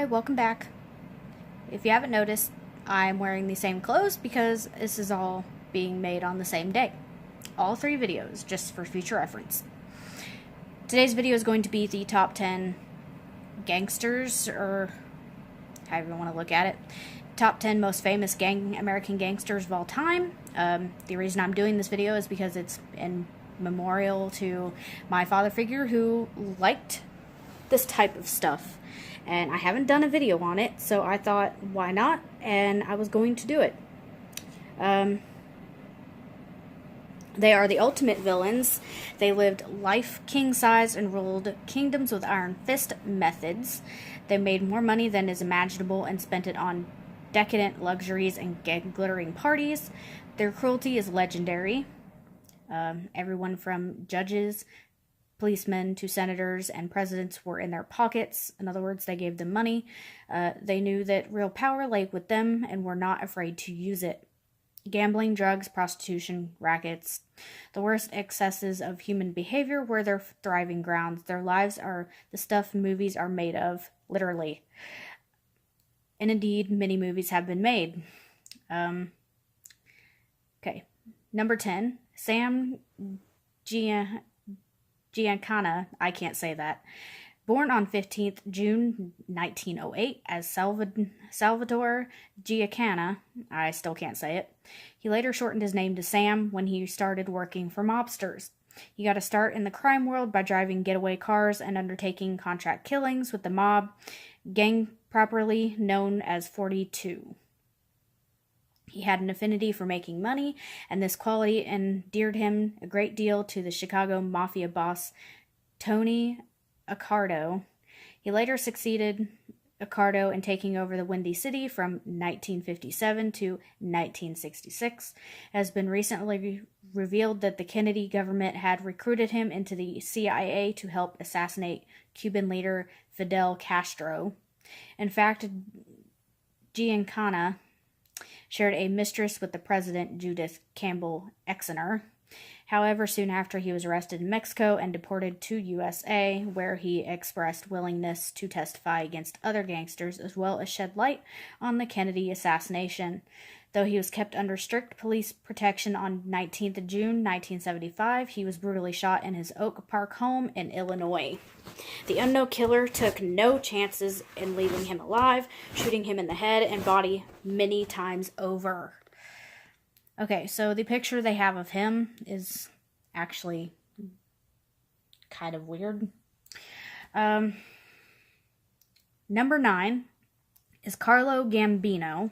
welcome back. If you haven't noticed, I'm wearing the same clothes because this is all being made on the same day. All 3 videos, just for future reference. Today's video is going to be the top 10 gangsters, or however you want to look at it. Top 10 most famous American gangsters of all time. The reason I'm doing this video is because it's in memorial to my father figure who liked this type of stuff. And I haven't done a video on it, so I thought, why not? And I was going to do it. They are the ultimate villains. They lived life king-size and ruled kingdoms with iron fist methods. They made more money than is imaginable and spent it on decadent luxuries and glittering parties. Their cruelty is legendary. Everyone from judges, policemen to senators and presidents were in their pockets. In other words, they gave them money. They knew that real power lay with them and were not afraid to use it. Gambling, drugs, prostitution, rackets, the worst excesses of human behavior were their thriving grounds. Their lives are the stuff movies are made of, literally. And indeed, many movies have been made. Okay, number 10, Sam Giancana, I can't say that. Born on 15th June 1908 as Salvador Giancana, I still can't say it. He later shortened his name to Sam when he started working for mobsters. He got a start in the crime world by driving getaway cars and undertaking contract killings with the mob, gang properly known as 42. He had an affinity for making money, and this quality endeared him a great deal to the Chicago Mafia boss, Tony Accardo. He later succeeded Accardo in taking over the Windy City from 1957 to 1966. It has been recently revealed that the Kennedy government had recruited him into the CIA to help assassinate Cuban leader Fidel Castro. In fact, Giancana shared a mistress with the president, Judith Campbell Exner. However, soon after, he was arrested in Mexico and deported to USA, where he expressed willingness to testify against other gangsters as well as shed light on the Kennedy assassination. Though he was kept under strict police protection on 19th of June 1975, he was brutally shot in his Oak Park home in Illinois. The unknown killer took no chances in leaving him alive, shooting him in the head and body many times over. Okay, so the picture they have of him is actually kind of weird. Number 9 is Carlo Gambino.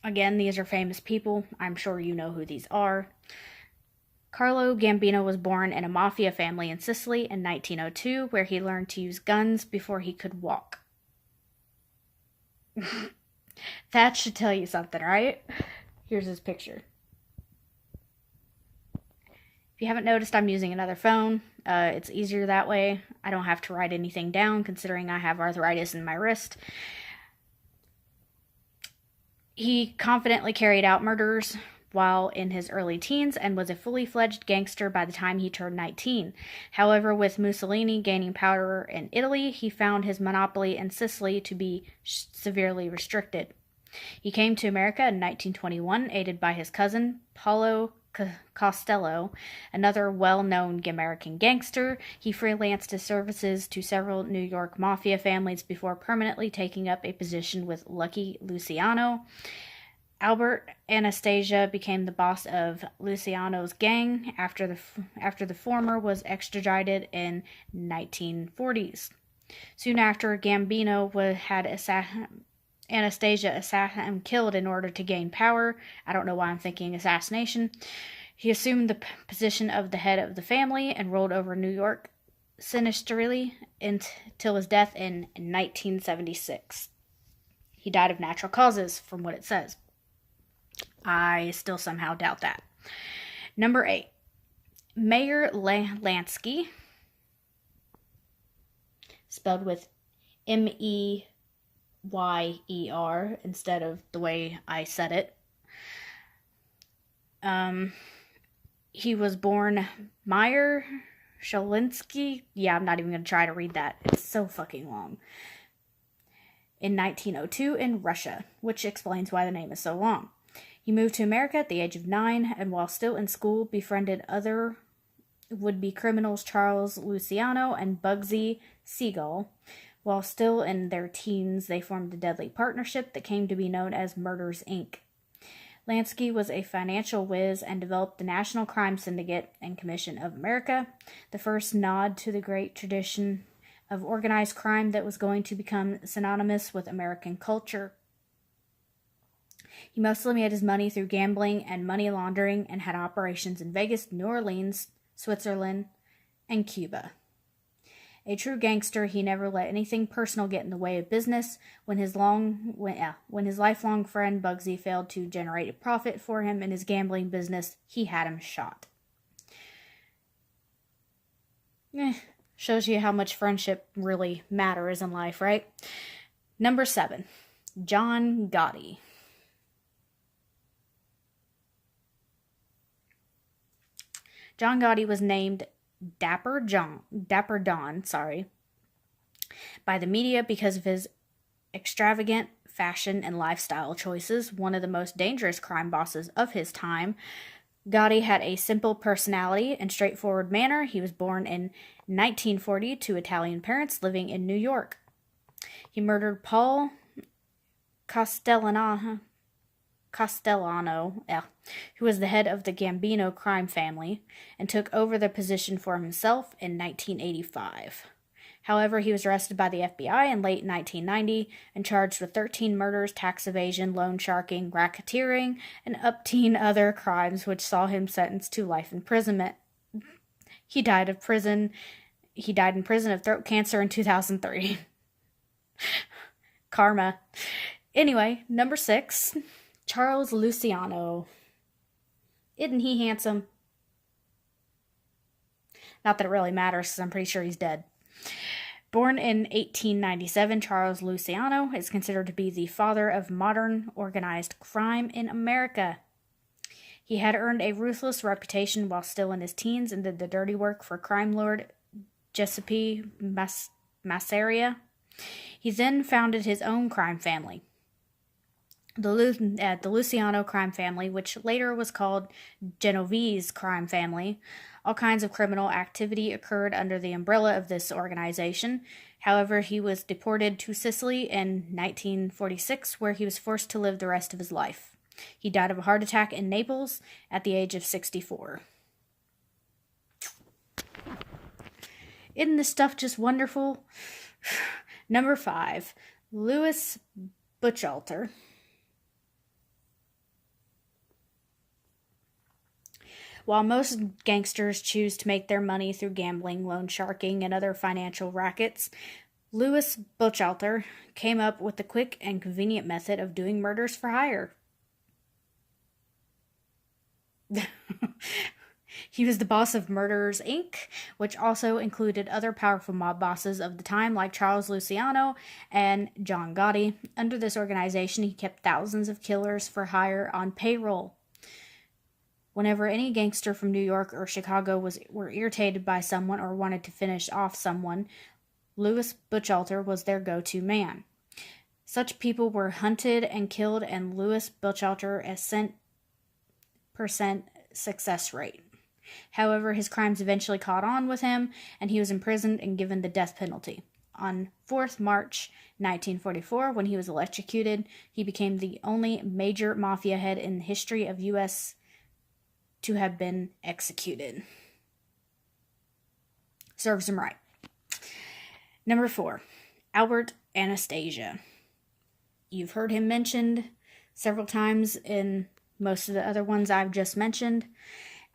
Again, these are famous people. I'm sure you know who these are. Carlo Gambino was born in a mafia family in Sicily in 1902, where he learned to use guns before he could walk. That should tell you something, right? Here's his picture. If you haven't noticed, I'm using another phone. It's easier that way. I don't have to write anything down, considering I have arthritis in my wrist. He confidently carried out murders while in his early teens and was a fully fledged gangster by the time he turned 19. However, with Mussolini gaining power in Italy, he found his monopoly in Sicily to be severely restricted. He came to America in 1921, aided by his cousin, Paolo Costello, another well-known American gangster. He freelanced his services to several New York mafia families before permanently taking up a position with Lucky Luciano. Albert Anastasia became the boss of Luciano's gang after the former was extradited in 1940s. Soon after, Gambino had Anastasia killed in order to gain power. I don't know why I'm thinking assassination. He assumed the position of the head of the family and ruled over New York sinisterly until his death in 1976. He died of natural causes, from what it says. I still somehow doubt that. Number 8, Mayr Lansky, spelled with M-E-Y-E-R instead of the way I said it. He was born Mayr Sholinsky. Yeah, I'm not even going to try to read that. It's so fucking long. In 1902 in Russia, which explains why the name is so long. He moved to America at the age of 9, and while still in school, befriended other would-be criminals Charles Luciano and Bugsy Siegel. While still in their teens, they formed a deadly partnership that came to be known as Murders, Inc. Lansky was a financial whiz and developed the National Crime Syndicate and Commission of America, the first nod to the great tradition of organized crime that was going to become synonymous with American culture. He mostly made his money through gambling and money laundering and had operations in Vegas, New Orleans, Switzerland, and Cuba. A true gangster, he never let anything personal get in the way of business. When his lifelong friend Bugsy failed to generate a profit for him in his gambling business, he had him shot. Shows you how much friendship really matters in life, right? Number 7, John Gotti. John Gotti was named Dapper Don, by the media because of his extravagant fashion and lifestyle choices, one of the most dangerous crime bosses of his time. Gotti had a simple personality and straightforward manner. He was born in 1940 to Italian parents living in New York. He murdered Paul Castellano, who was the head of the Gambino crime family, and took over the position for himself in 1985. However, he was arrested by the FBI in late 1990 and charged with 13 murders, tax evasion, loan sharking, racketeering, and upteen other crimes, which saw him sentenced to life imprisonment. He died in prison of throat cancer in 2003. Karma. Anyway, number 6, Charles Luciano. Isn't he handsome? Not that it really matters, because I'm pretty sure he's dead. Born in 1897, Charles Luciano is considered to be the father of modern organized crime in America. He had earned a ruthless reputation while still in his teens and did the dirty work for crime lord Giuseppe Masseria. He then founded his own crime family, the Luciano crime family, which later was called Genovese crime family. All kinds of criminal activity occurred under the umbrella of this organization. However, he was deported to Sicily in 1946, where he was forced to live the rest of his life. He died of a heart attack in Naples at the age of 64. Isn't this stuff just wonderful? Number 5, Louis Buchalter. While most gangsters choose to make their money through gambling, loan sharking, and other financial rackets, Louis Buchalter came up with the quick and convenient method of doing murders for hire. He was the boss of Murders, Inc., which also included other powerful mob bosses of the time like Charles Luciano and John Gotti. Under this organization, he kept thousands of killers for hire on payroll. Whenever any gangster from New York or Chicago were irritated by someone or wanted to finish off someone, Louis Buchalter was their go-to man. Such people were hunted and killed, and Louis Buchalter a % success rate. However, his crimes eventually caught on with him, and he was imprisoned and given the death penalty. On 4th March 1944, when he was electrocuted, he became the only major mafia head in the history of U.S. to have been executed. Serves him right. Number 4, Albert Anastasia. You've heard him mentioned several times in most of the other ones I've just mentioned.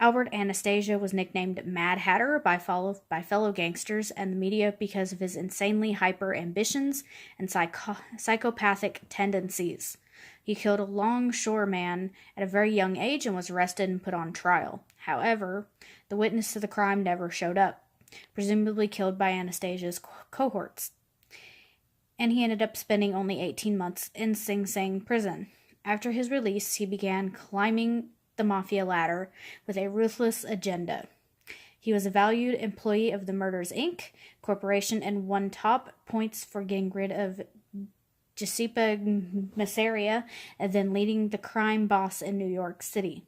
Albert Anastasia was nicknamed Mad Hatter by fellow gangsters and the media because of his insanely hyper ambitions and psychopathic tendencies. He killed a longshoreman at a very young age and was arrested and put on trial. However, the witness to the crime never showed up, presumably killed by Anastasia's cohorts. And he ended up spending only 18 months in Sing Sing prison. After his release, he began climbing the mafia ladder with a ruthless agenda. He was a valued employee of the Murders, Inc. Corporation and won top points for getting rid of Giuseppe Masseria and then leading the crime boss in New York City.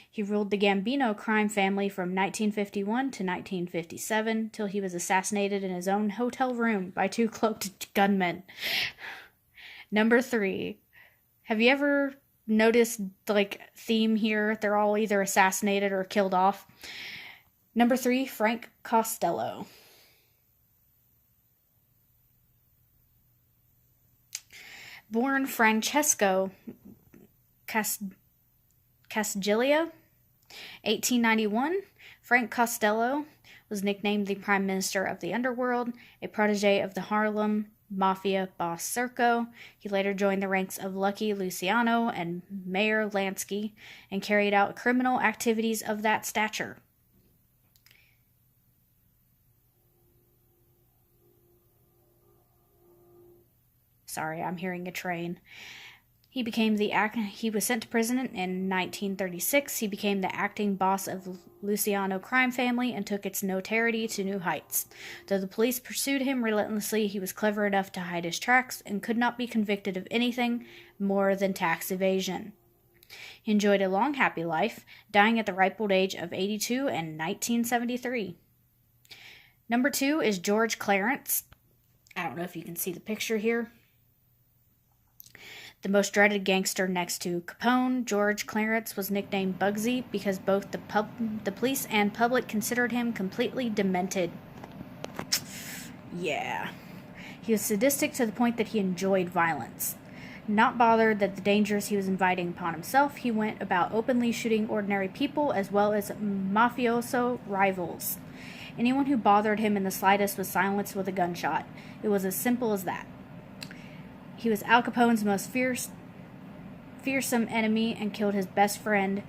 He ruled the Gambino crime family from 1951 to 1957 till he was assassinated in his own hotel room by 2 cloaked gunmen. Number 3. Have you ever noticed, theme here? They're all either assassinated or killed off. Number 3, Frank Costello. Born Francesco Castiglia, 1891, Frank Costello was nicknamed the Prime Minister of the Underworld, a protege of the Harlem Mafia boss Serco. He later joined the ranks of Lucky Luciano and Mayr Lansky and carried out criminal activities of that stature. Sorry, I'm hearing a train. He was sent to prison in 1936. He became the acting boss of Luciano crime family and took its notoriety to new heights. Though the police pursued him relentlessly, he was clever enough to hide his tracks and could not be convicted of anything more than tax evasion. He enjoyed a long, happy life, dying at the ripe old age of 82 in 1973. Number 2 is George Clarence. I don't know if you can see the picture here. The most dreaded gangster next to Capone, George Clarence was nicknamed Bugsy because both the police and public considered him completely demented. Yeah. He was sadistic to the point that he enjoyed violence. Not bothered that the dangers he was inviting upon himself, he went about openly shooting ordinary people as well as mafioso rivals. Anyone who bothered him in the slightest was silenced with a gunshot. It was as simple as that. He was Al Capone's most fearsome enemy and killed his best friend.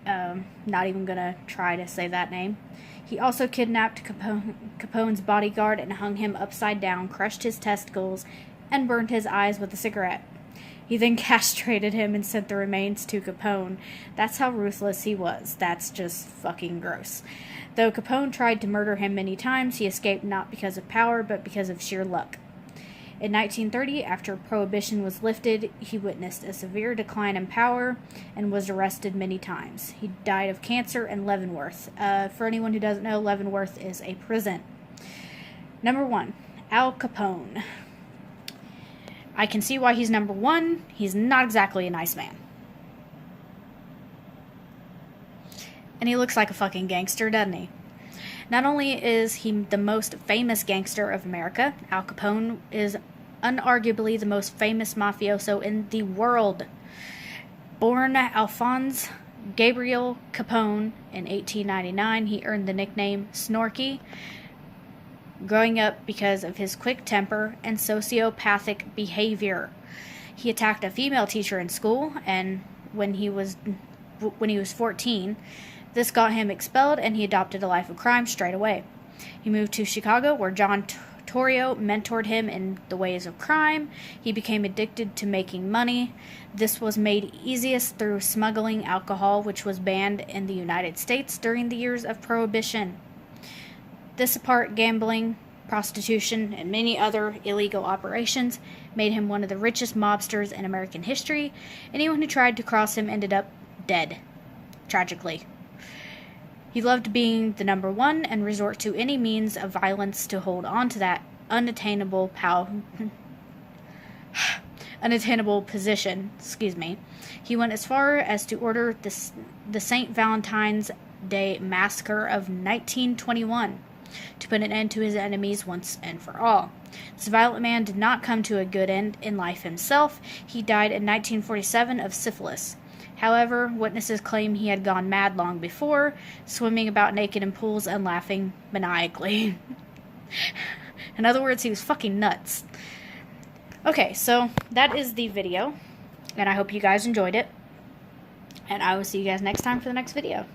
Not even gonna try to say that name. He also kidnapped Capone's bodyguard and hung him upside down, crushed his testicles, and burned his eyes with a cigarette. He then castrated him and sent the remains to Capone. That's how ruthless he was. That's just fucking gross. Though Capone tried to murder him many times, he escaped not because of power, but because of sheer luck. In 1930, after Prohibition was lifted, he witnessed a severe decline in power and was arrested many times. He died of cancer in Leavenworth. For anyone who doesn't know, Leavenworth is a prison. Number 1, Al Capone. I can see why he's number 1. He's not exactly a nice man. And he looks like a fucking gangster, doesn't he? Not only is he the most famous gangster of America, Al Capone is unarguably the most famous mafioso in the world. Born Alphonse Gabriel Capone in 1899, he earned the nickname Snorky, growing up because of his quick temper and sociopathic behavior. He attacked a female teacher in school, and when he was 14, this got him expelled, and he adopted a life of crime straight away. He moved to Chicago, where John Torrio mentored him in the ways of crime. He became addicted to making money. This was made easiest through smuggling alcohol, which was banned in the United States during the years of Prohibition. This apart gambling, prostitution, and many other illegal operations made him one of the richest mobsters in American history. Anyone who tried to cross him ended up dead, tragically. He loved being the number 1 and resort to any means of violence to hold on to that unattainable position. He went as far as to order the St. Valentine's Day Massacre of 1921 to put an end to his enemies once and for all. This violent man did not come to a good end in life himself. He died in 1947 of syphilis. However, witnesses claim he had gone mad long before, swimming about naked in pools and laughing maniacally. In other words, he was fucking nuts. Okay, so that is the video, and I hope you guys enjoyed it. And I will see you guys next time for the next video.